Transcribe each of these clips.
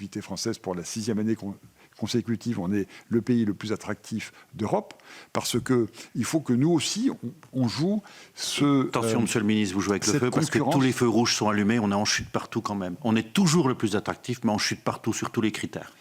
l'activité française pour la 6e année consécutive. On est le pays le plus attractif d'Europe, parce qu'il faut que nous aussi, on joue ce... Attention, monsieur le ministre, vous jouez avec le feu, parce que tous les feux rouges sont allumés, on est en chute partout quand même. On est toujours le plus attractif, mais on chute partout sur tous les critères.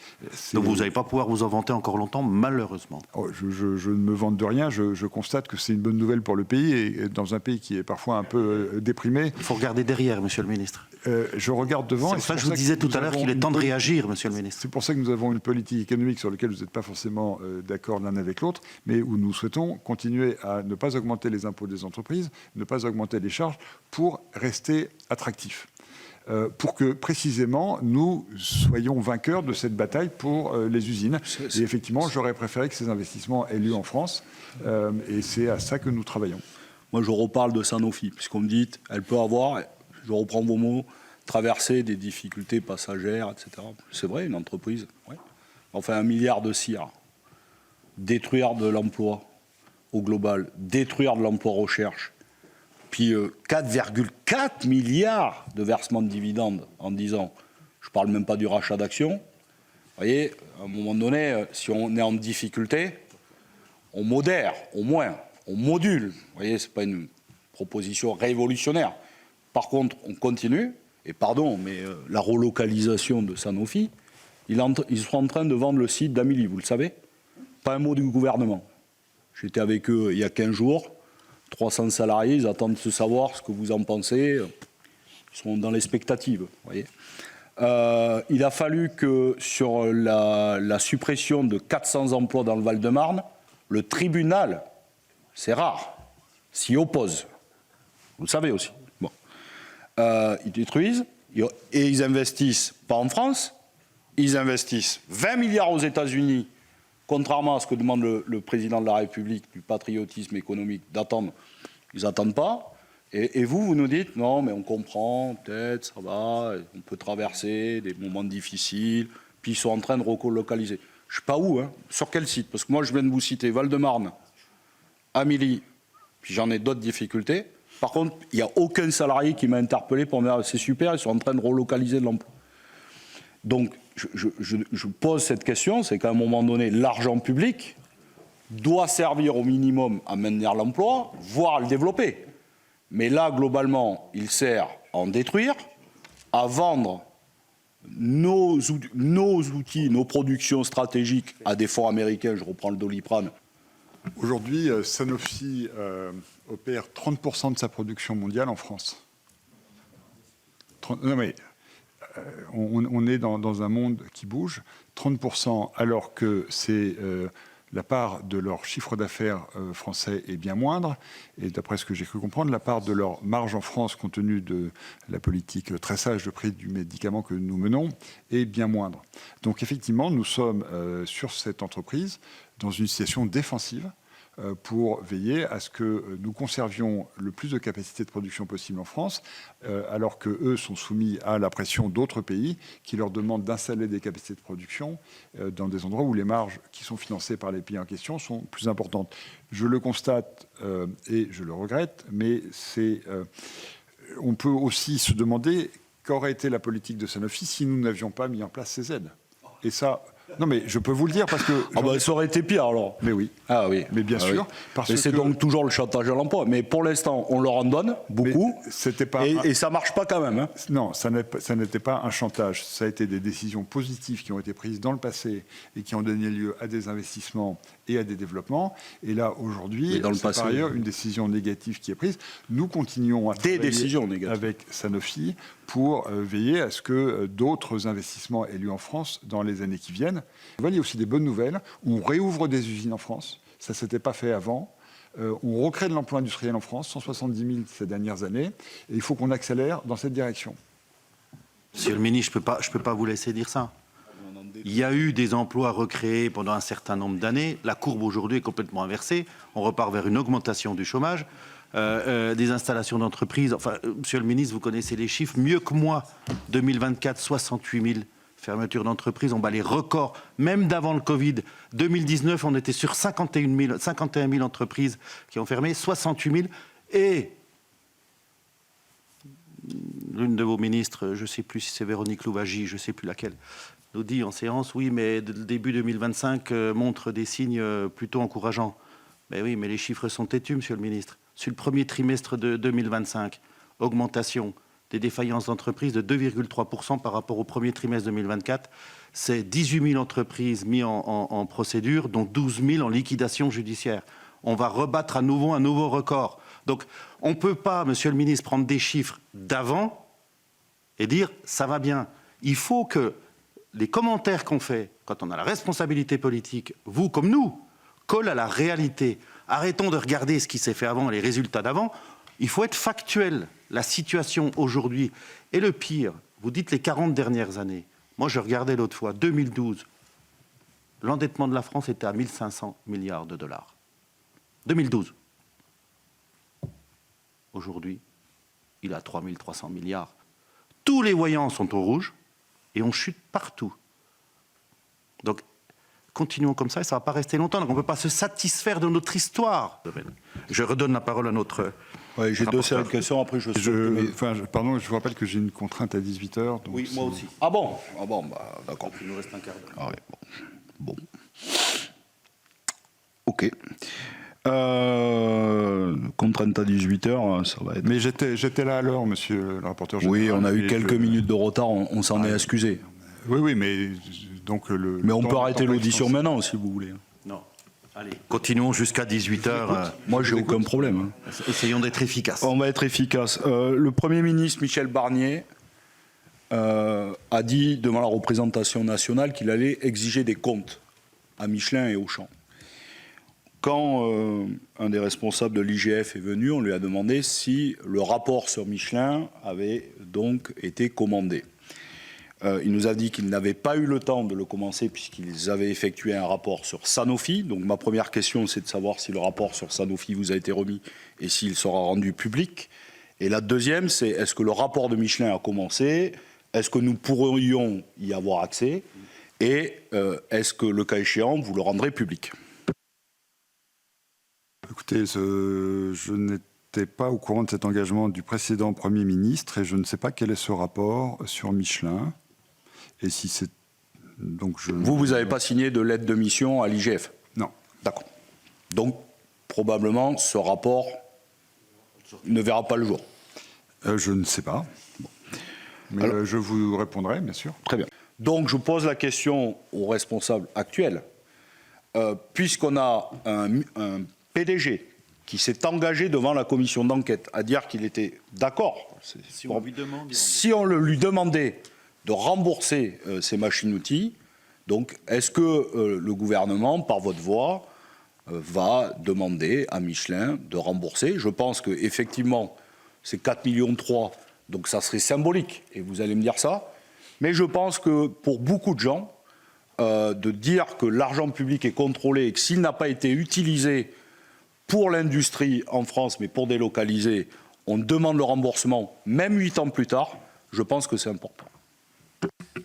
Donc vous n'allez pas pouvoir vous en vanter encore longtemps, malheureusement. Je ne me vante de rien, je constate que c'est une bonne nouvelle pour le pays, et dans un pays qui est parfois un peu déprimé... Il faut regarder derrière, monsieur le ministre. Je regarde devant. C'est pour ça que je vous disais tout à l'heure qu'il est temps de réagir, monsieur le ministre. C'est pour ça que nous avons une politique économique sur laquelle vous n'êtes pas forcément d'accord l'un avec l'autre, mais où nous souhaitons continuer à ne pas augmenter les impôts des entreprises, ne pas augmenter les charges pour rester attractifs. Pour que, précisément, nous soyons vainqueurs de cette bataille pour les usines. Et effectivement, j'aurais préféré que ces investissements aient lieu en France, et c'est à ça que nous travaillons. Moi, je reparle de Sanofi, puisqu'on me dit elle peut avoir, je reprends vos mots, traverser des difficultés passagères, etc. C'est vrai, une entreprise, ouais. Enfin, 1 milliard de cire, détruire de l'emploi au global, détruire de l'emploi recherche, puis 4,4 milliards de versements de dividendes en 10 ans. Je ne parle même pas du rachat d'actions. Vous voyez, à un moment donné, si on est en difficulté, on modère, au moins, on module. Vous voyez, ce n'est pas une proposition révolutionnaire. Par contre, on continue, et pardon, mais la relocalisation de Sanofi, ils sont en train de vendre le site d'Amélie, vous le savez. Pas un mot du gouvernement. J'étais avec eux il y a 15 jours, 300 salariés, ils attendent de savoir ce que vous en pensez. Ils sont dans l'expectative, vous voyez. Il a fallu que sur la suppression de 400 emplois dans le Val-de-Marne, le tribunal, c'est rare, s'y oppose. Vous le savez aussi. Bon. Ils détruisent et ils investissent pas en France, ils investissent 20 milliards aux États-Unis, contrairement à ce que demande le président de la République du patriotisme économique d'attendre. Ils n'attendent pas. Et vous nous dites non, mais on comprend, peut-être, ça va, on peut traverser des moments difficiles, puis ils sont en train de relocaliser. Je ne sais pas où, hein, sur quel site, parce que moi je viens de vous citer Val-de-Marne, Amélie, puis j'en ai d'autres difficultés. Par contre, il n'y a aucun salarié qui m'a interpellé pour me dire c'est super, ils sont en train de relocaliser de l'emploi. Donc, je pose cette question, c'est qu'à un moment donné, l'argent public doit servir au minimum à maintenir l'emploi, voire à le développer. Mais là, globalement, il sert à en détruire, à vendre nos outils, nos productions stratégiques à des fonds américains, je reprends le Doliprane. Aujourd'hui, Sanofi opère 30% de sa production mondiale en France. Non mais, on est dans un monde qui bouge. 30%, alors que c'est la part de leur chiffre d'affaires français est bien moindre. Et d'après ce que j'ai cru comprendre, la part de leur marge en France, compte tenu de la politique très sage de prix du médicament que nous menons, est bien moindre. Donc effectivement, nous sommes sur cette entreprise dans une situation défensive pour veiller à ce que nous conservions le plus de capacité de production possible en France, alors qu'eux sont soumis à la pression d'autres pays qui leur demandent d'installer des capacités de production dans des endroits où les marges qui sont financées par les pays en question sont plus importantes. Je le constate et je le regrette, mais on peut aussi se demander qu'aurait été la politique de Sanofi si nous n'avions pas mis en place ces aides. Et ça... Non, mais je peux vous le dire parce que... Ah bah ça aurait été pire alors. Mais oui. Ah oui. Mais bien sûr. Mais c'est donc toujours le chantage à l'emploi. Mais pour l'instant, on leur en donne beaucoup. Et ça ne marche pas quand même. Hein. Non, ça n'était pas un chantage. Ça a été des décisions positives qui ont été prises dans le passé et qui ont donné lieu à des investissements et à des développements. Et là, aujourd'hui, c'est par ailleurs une décision négative qui est prise. Nous continuons à travailler avec Sanofi pour veiller à ce que d'autres investissements aient lieu en France dans les années qui viennent. Il y a aussi des bonnes nouvelles. On réouvre des usines en France. Ça ne s'était pas fait avant. On recrée de l'emploi industriel en France, 170 000 ces dernières années. Et il faut qu'on accélère dans cette direction. Monsieur le ministre, je ne peux pas vous laisser dire ça. Il y a eu des emplois recréés pendant un certain nombre d'années. La courbe aujourd'hui est complètement inversée. On repart vers une augmentation du chômage. Des installations d'entreprises. Enfin, monsieur le ministre, vous connaissez les chiffres mieux que moi. 2024, 68 000 fermetures d'entreprises. On bat les records, même d'avant le Covid. 2019, on était sur 51 000 entreprises qui ont fermé, 68 000. Et l'une de vos ministres, je ne sais plus si c'est Véronique Louwagie, je ne sais plus laquelle, nous dit en séance, oui, mais le début 2025 montre des signes plutôt encourageants. Mais oui, mais les chiffres sont têtus, Monsieur le Ministre. Sur le premier trimestre de 2025, augmentation des défaillances d'entreprises de 2,3% par rapport au premier trimestre 2024. C'est 18 000 entreprises mises en procédure, dont 12 000 en liquidation judiciaire. On va rebattre à nouveau un nouveau record. Donc, on ne peut pas, Monsieur le Ministre, prendre des chiffres d'avant et dire « ça va bien ». Il faut que les commentaires qu'on fait, quand on a la responsabilité politique, vous comme nous, collent à la réalité. Arrêtons de regarder ce qui s'est fait avant, les résultats d'avant. Il faut être factuel. La situation aujourd'hui. Et le pire, vous dites les 40 dernières années. Moi, je regardais l'autre fois, 2012, l'endettement de la France était à 1 500 milliards de dollars. 2012. Aujourd'hui, il est à 3 300 milliards. Tous les voyants sont au rouge et on chute partout. Donc, continuons comme ça et ça ne va pas rester longtemps. Donc, on ne peut pas se satisfaire de notre histoire. Je redonne la parole à notre... Ouais, j'ai deux séries de questions, après Pardon, je vous rappelle que j'ai une contrainte à 18h. Oui, moi aussi. Ah bon, bah, d'accord. Il nous reste un quart d'heure. Ah ouais, bon. Ok. Contrainte à 18h, ça va être... Mais j'étais là à l'heure, monsieur le rapporteur général. Oui, on a eu quelques minutes de retard, on s'en est excusé. Oui, mais donc Mais on peut arrêter l'audition maintenant, si vous voulez. Non. Allez, continuons jusqu'à 18h. Moi, j'ai aucun problème. Essayons d'être efficaces. On va être efficace. Le Premier ministre, Michel Barnier, a dit devant la représentation nationale qu'il allait exiger des comptes à Michelin et Auchan. Quand un des responsables de l'IGF est venu, on lui a demandé si le rapport sur Michelin avait donc été commandé. Il nous a dit qu'il n'avait pas eu le temps de le commencer puisqu'ils avaient effectué un rapport sur Sanofi. Donc ma première question, c'est de savoir si le rapport sur Sanofi vous a été remis et s'il sera rendu public. Et la deuxième, c'est est-ce que le rapport de Michelin a commencé? Est-ce que nous pourrions y avoir accès? Et est-ce que, le cas échéant, vous le rendrez public? Écoutez, je n'étais pas au courant de cet engagement du précédent Premier ministre et je ne sais pas quel est ce rapport sur Michelin. Et si c'est... Donc Vous n'avez pas signé de lettre de mission à l'IGF? Non. D'accord. Donc, probablement, ce rapport ne verra pas le jour. Je ne sais pas. Bon. Mais alors, je vous répondrai, bien sûr. Très bien. Donc, je pose la question aux responsables actuels. Puisqu'on a un PDG qui s'est engagé devant la commission d'enquête à dire qu'il était d'accord, si on lui demandait de rembourser ces machines-outils, donc est-ce que le gouvernement, par votre voix, va demander à Michelin de rembourser? Je pense qu'effectivement, c'est 4,3 millions, donc ça serait symbolique, et vous allez me dire ça, mais je pense que pour beaucoup de gens, de dire que l'argent public est contrôlé et que s'il n'a pas été utilisé pour l'industrie en France, mais pour délocaliser, on demande le remboursement, même 8 ans plus tard, je pense que c'est important.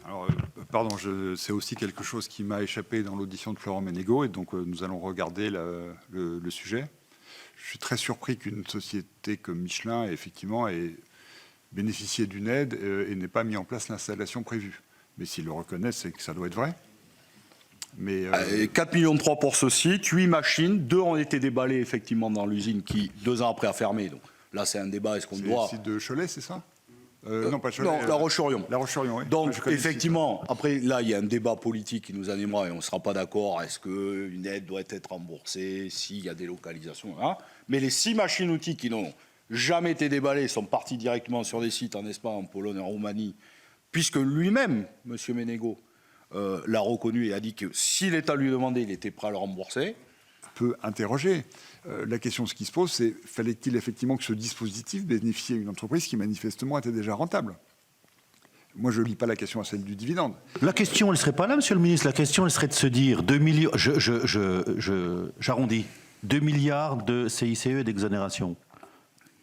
Alors, pardon, c'est aussi quelque chose qui m'a échappé dans l'audition de Florent Menegaux, et donc nous allons regarder le sujet. Je suis très surpris qu'une société comme Michelin, effectivement, ait bénéficié d'une aide et n'ait pas mis en place l'installation prévue. Mais s'ils le reconnaissent, c'est que ça doit être vrai. Mais 4,3 millions pour ce site, 8 machines, 2 ont été déballées effectivement dans l'usine qui, 2 ans après, a fermé. Donc là, c'est un débat, est-ce qu'on doit... C'est le site de Cholet, c'est ça Non, pas Cholet. Non, La Roche-sur-Yon. La Roche-sur-Yon, oui. Donc, effectivement, après, là, il y a un débat politique qui nous animera et on ne sera pas d'accord. Est-ce qu'une aide doit être remboursée s'il y a des localisations, hein? Mais les 6 machines-outils qui n'ont jamais été déballées sont parties directement sur des sites en Espagne, en Pologne, en Roumanie, puisque lui-même, M. Menegaux, l'a reconnu et a dit que si l'État lui demandait, il était prêt à le rembourser. Peut interroger. La question, ce qui se pose, c'est fallait-il effectivement que ce dispositif bénéficie à une entreprise qui manifestement était déjà rentable? Moi, je ne lis pas la question à celle du dividende. La question, elle ne serait pas là, Monsieur le Ministre. La question, elle serait de se dire 2 millions, j'arrondis, 2 milliards de CICE et d'exonération,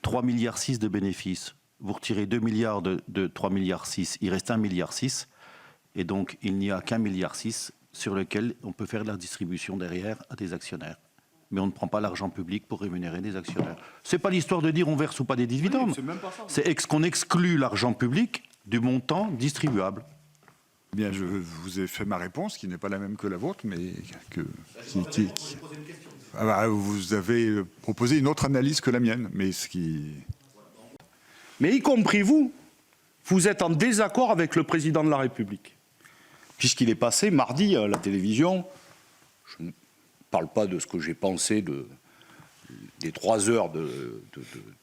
3,6 milliards de bénéfices. Vous retirez 2 milliards de 3,6 milliards, il reste 1,6 milliard. Et donc, il n'y a qu'1,6 milliard sur lequel on peut faire de la distribution derrière à des actionnaires. Mais on ne prend pas l'argent public pour rémunérer des actionnaires. Ce n'est pas l'histoire de dire on verse ou pas des dividendes. C'est qu'on exclut l'argent public du montant distribuable. Eh bien, je vous ai fait ma réponse, qui n'est pas la même que la vôtre, mais Ah bah, vous avez proposé une autre analyse que la mienne, mais ce qui... Mais y compris vous êtes en désaccord avec le président de la République, puisqu'il est passé mardi à la télévision. Je ne parle pas de ce que j'ai pensé des 3 heures de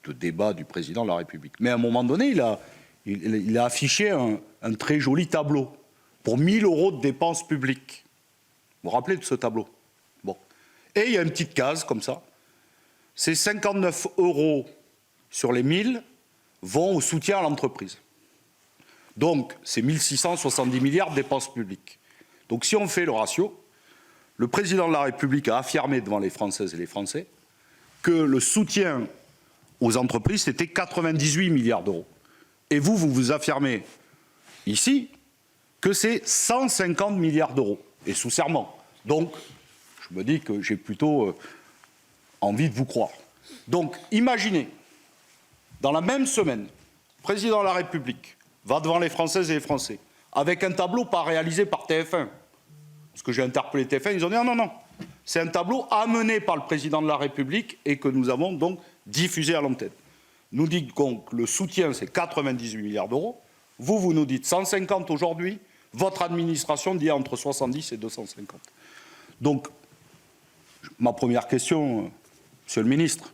débat du président de la République. Mais à un moment donné, il a affiché un très joli tableau pour 1 000 € de dépenses publiques. Vous vous rappelez de ce tableau? Bon. Et il y a une petite case comme ça. Ces 59 € sur les 1000 vont au soutien à l'entreprise. Donc, c'est 1 670 milliards de dépenses publiques. Donc, si on fait le ratio, le président de la République a affirmé devant les Françaises et les Français que le soutien aux entreprises, c'était 98 milliards d'euros. Et vous affirmez ici que c'est 150 milliards d'euros, et sous serment. Donc, je me dis que j'ai plutôt envie de vous croire. Donc, imaginez, dans la même semaine, le président de la République va devant les Françaises et les Français, avec un tableau pas réalisé par TF1. Parce que j'ai interpellé TF1, ils ont dit non, non, non. C'est un tableau amené par le président de la République et que nous avons donc diffusé à l'antenne. Nous dit donc le soutien, c'est 98 milliards d'euros. Vous nous dites 150 aujourd'hui. Votre administration dit entre 70 et 250. Donc, ma première question, Monsieur le Ministre,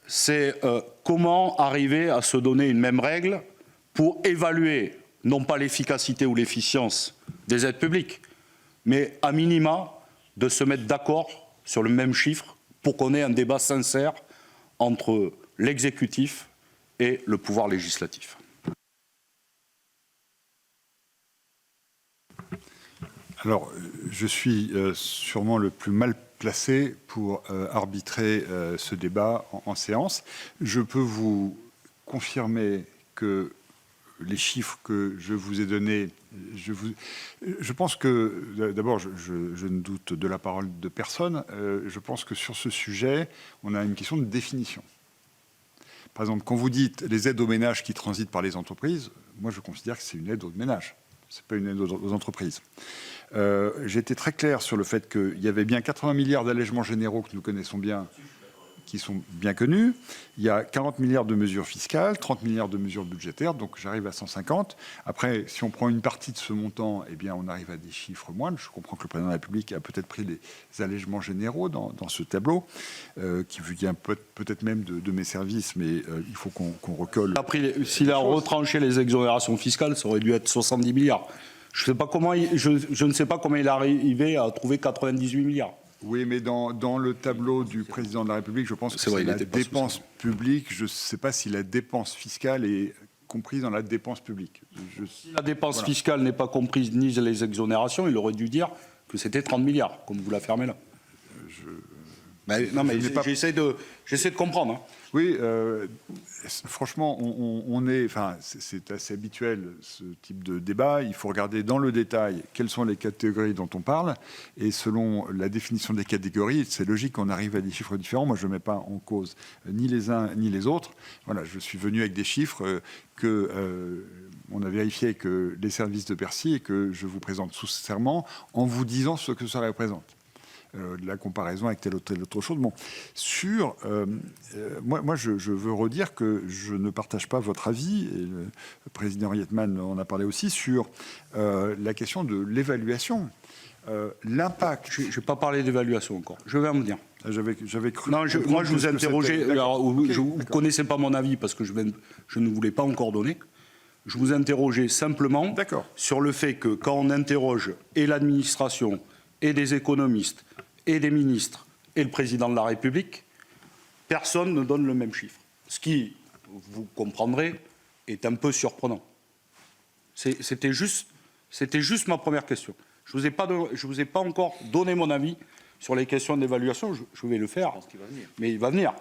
c'est comment arriver à se donner une même règle pour évaluer, non pas l'efficacité ou l'efficience des aides publiques, mais à minima, de se mettre d'accord sur le même chiffre pour qu'on ait un débat sincère entre l'exécutif et le pouvoir législatif. Alors, je suis sûrement le plus mal placé pour arbitrer ce débat en séance. Je peux vous confirmer que les chiffres que je vous ai donnés, je pense que, d'abord, je ne doute de la parole de personne. Je pense que sur ce sujet, on a une question de définition. Par exemple, quand vous dites les aides aux ménages qui transitent par les entreprises, moi je considère que c'est une aide aux ménages, ce n'est pas une aide aux entreprises. J'ai été très clair sur le fait qu'il y avait bien 80 milliards d'allègements généraux que nous connaissons bien, qui sont bien connus. Il y a 40 milliards de mesures fiscales, 30 milliards de mesures budgétaires, donc j'arrive à 150. Après, si on prend une partie de ce montant, eh bien, on arrive à des chiffres moindres. Je comprends que le président de la République a peut-être pris les allègements généraux dans ce tableau, qui vient peut-être même de mes services, mais il faut qu'on recolle. S'il a retranché les exonérations fiscales, ça aurait dû être 70 milliards. Je ne sais pas comment il est arrivé à trouver 98 milliards. Oui, mais dans le tableau du président de la République, je pense que c'est la dépense publique. Je ne sais pas si la dépense fiscale est comprise dans la dépense publique. Si la dépense fiscale n'est pas comprise ni les exonérations, il aurait dû dire que c'était 30 milliards, comme vous l'affirmez là. Non, mais j'essaie de comprendre. Hein. Oui, franchement, c'est assez habituel ce type de débat. Il faut regarder dans le détail quelles sont les catégories dont on parle. Et selon la définition des catégories, c'est logique qu'on arrive à des chiffres différents. Moi, je ne mets pas en cause ni les uns ni les autres. Voilà, je suis venu avec des chiffres on a vérifié avec les services de Bercy et que je vous présente sous serment en vous disant ce que ça représente. La comparaison avec telle ou telle autre chose. Bon, moi, je veux redire que je ne partage pas votre avis, et le président Rietmann en a parlé aussi, sur la question de l'évaluation. L'impact... Je n'ai pas parlé d'évaluation encore, je vais en venir. J'avais cru... Non, moi, je vous interrogeais, vous ne connaissez pas mon avis parce que je ne voulais pas encore donner. Je vous interrogeais simplement sur le fait que quand on interroge et l'administration et des économistes, et des ministres, et le président de la République, personne ne donne le même chiffre. Ce qui, vous comprendrez, est un peu surprenant. C'était juste ma première question. Je ne vous ai pas encore donné mon avis sur les questions d'évaluation. Je vais le faire, mais il va venir.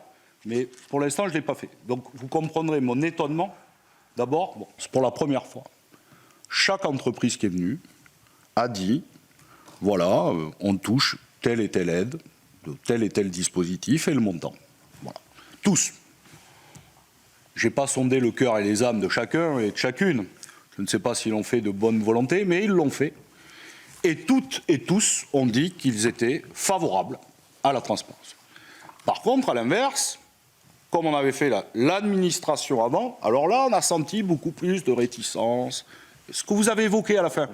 Mais pour l'instant, je ne l'ai pas fait. Donc, vous comprendrez mon étonnement. D'abord, c'est pour la première fois. Chaque entreprise qui est venue a dit... Voilà, on touche telle et telle aide, de tel et tel dispositif et le montant. Voilà. Tous. Je n'ai pas sondé le cœur et les âmes de chacun et de chacune. Je ne sais pas s'ils l'ont fait de bonne volonté, mais ils l'ont fait. Et toutes et tous ont dit qu'ils étaient favorables à la transparence. Par contre, à l'inverse, comme on avait fait l'administration avant, alors là, on a senti beaucoup plus de réticence. Ce que vous avez évoqué à la fin,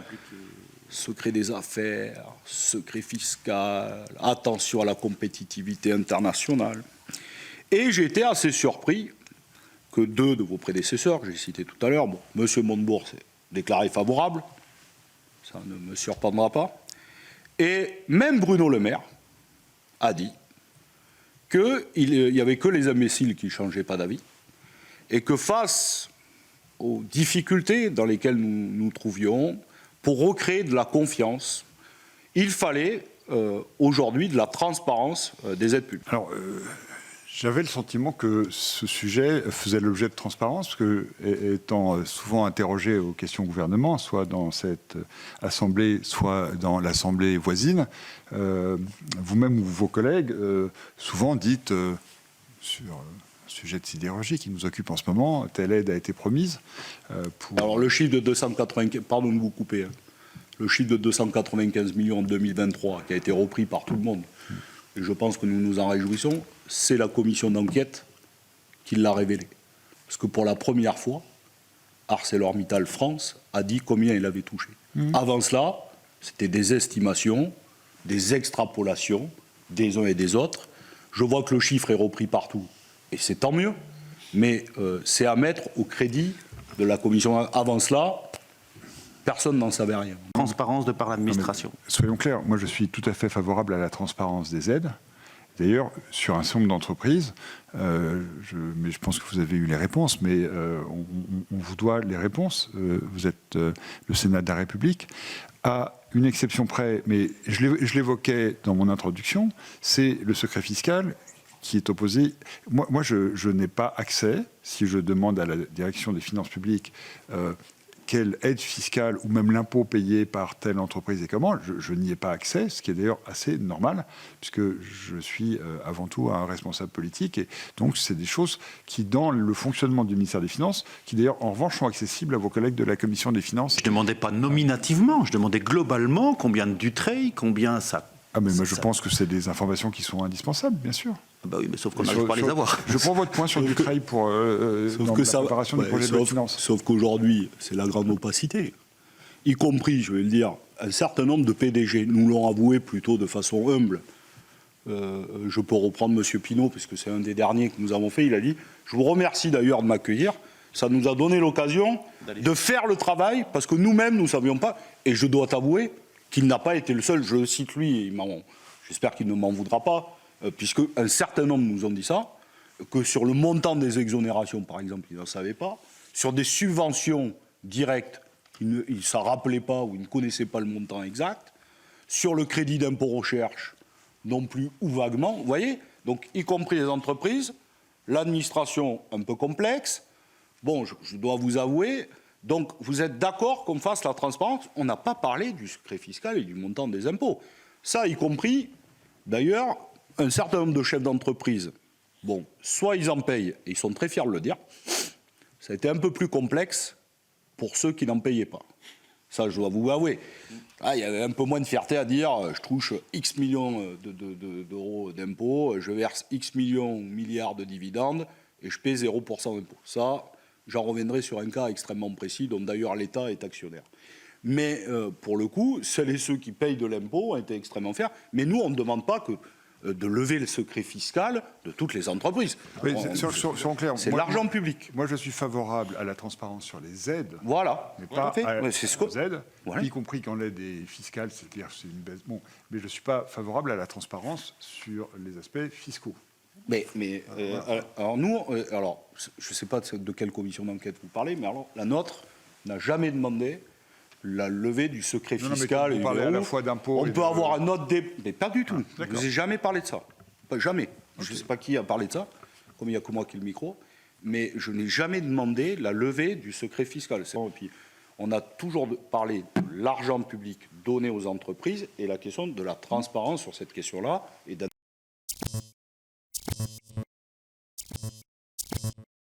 secret des affaires, secret fiscal, attention à la compétitivité internationale. Et j'ai été assez surpris que 2 de vos prédécesseurs, que j'ai cités tout à l'heure, bon, M. Montebourg s'est déclaré favorable, ça ne me surprendra pas, et même Bruno Le Maire a dit qu'il n'y avait que les imbéciles qui ne changeaient pas d'avis, et que face aux difficultés dans lesquelles nous nous trouvions, pour recréer de la confiance, il fallait aujourd'hui de la transparence des aides publiques. Alors, j'avais le sentiment que ce sujet faisait l'objet de transparence, parce que, étant souvent interrogé aux questions gouvernement, soit dans cette assemblée, soit dans l'assemblée voisine, vous-même ou vos collègues, souvent dites sur un sujet de sidérurgie qui nous occupe en ce moment, telle aide a été promise. Alors le chiffre de 295, pardon de vous couper, hein, le chiffre de 295 millions en 2023 qui a été repris par tout le monde, et je pense que nous nous en réjouissons, c'est la commission d'enquête qui l'a révélé. Parce que pour la première fois, ArcelorMittal France a dit combien il avait touché. Avant cela, c'était des estimations, des extrapolations des uns et des autres. Je vois que le chiffre est repris partout, et c'est tant mieux, mais c'est à mettre au crédit de la commission. Avant cela, personne n'en savait rien. Transparence de par l'administration. Soyons clairs, moi je suis tout à fait favorable à la transparence des aides. D'ailleurs, sur un certain nombre d'entreprises, mais je pense que vous avez eu les réponses, mais on vous doit les réponses. Vous êtes le Sénat de la République. À une exception près, mais je l'évoquais dans mon introduction, c'est le secret fiscal qui est opposé. Moi je n'ai pas accès, si je demande à la direction des finances publiques quelle aide fiscale ou même l'impôt payé par telle entreprise et comment, je n'y ai pas accès, ce qui est d'ailleurs assez normal, puisque je suis avant tout un responsable politique. Et donc, c'est des choses qui, dans le fonctionnement du ministère des Finances, qui d'ailleurs, en revanche, sont accessibles à vos collègues de la Commission des Finances. Je ne demandais pas nominativement, je demandais globalement combien de Dutreil, combien ça... Ah, mais moi, je pense que c'est des informations qui sont indispensables, bien sûr. Ah bah oui, mais sauf qu'on n'arrive pas à les avoir. Je prends votre point sur du travail pour dans la préparation du projet de loi de finances. Sauf qu'aujourd'hui, c'est la grande opacité. Y compris, je vais le dire, un certain nombre de PDG nous l'ont avoué plutôt de façon humble. Je peux reprendre M. Pinault, puisque c'est un des derniers que nous avons fait. Il a dit « Je vous remercie d'ailleurs de m'accueillir. Ça nous a donné l'occasion de faire le travail, parce que nous-mêmes, nous ne savions pas. » Et je dois t'avouer qu'il n'a pas été le seul. Je le cite lui, j'espère qu'il ne m'en voudra pas. Puisque un certain nombre nous ont dit ça, que sur le montant des exonérations, par exemple, ils n'en savaient pas, sur des subventions directes, ils ne s'en rappelaient pas ou ils ne connaissaient pas le montant exact, sur le crédit d'impôt recherche, non plus ou vaguement, vous voyez, donc y compris les entreprises, l'administration un peu complexe. Bon, je dois vous avouer, donc vous êtes d'accord qu'on fasse la transparence? On n'a pas parlé du secret fiscal et du montant des impôts. Ça, y compris, d'ailleurs, un certain nombre de chefs d'entreprise, bon, soit ils en payent, et ils sont très fiers de le dire, ça a été un peu plus complexe pour ceux qui n'en payaient pas. Ça, je dois vous avouer. Ah, il y avait un peu moins de fierté à dire, je touche X millions d'euros d'impôts, je verse X millions ou milliards de dividendes, et je paie 0% d'impôts. Ça, j'en reviendrai sur un cas extrêmement précis, dont d'ailleurs l'État est actionnaire. Mais pour le coup, celles et ceux qui payent de l'impôt ont été extrêmement fiers. Mais nous, on ne demande pas de lever le secret fiscal de toutes les entreprises. Oui, c'est l'argent public. Moi, je suis favorable à la transparence sur les aides. Voilà. Mais pas aux aides, voilà. Y compris quand l'aide est fiscale, c'est-à-dire c'est une baisse. Bon, mais je ne suis pas favorable à la transparence sur les aspects fiscaux. Alors nous, alors je ne sais pas de quelle commission d'enquête vous parlez, mais alors la nôtre n'a jamais demandé la levée du secret fiscal. On parlait à la fois d'impôts. On peut avoir un autre débat, mais pas du tout. Ah, je ne vous ai jamais parlé de ça. Jamais. Okay. Je ne sais pas qui a parlé de ça, comme il n'y a que moi qui ai le micro, mais je n'ai jamais demandé la levée du secret fiscal. Et puis, on a toujours parlé de l'argent public donné aux entreprises et la question de la transparence sur cette question-là et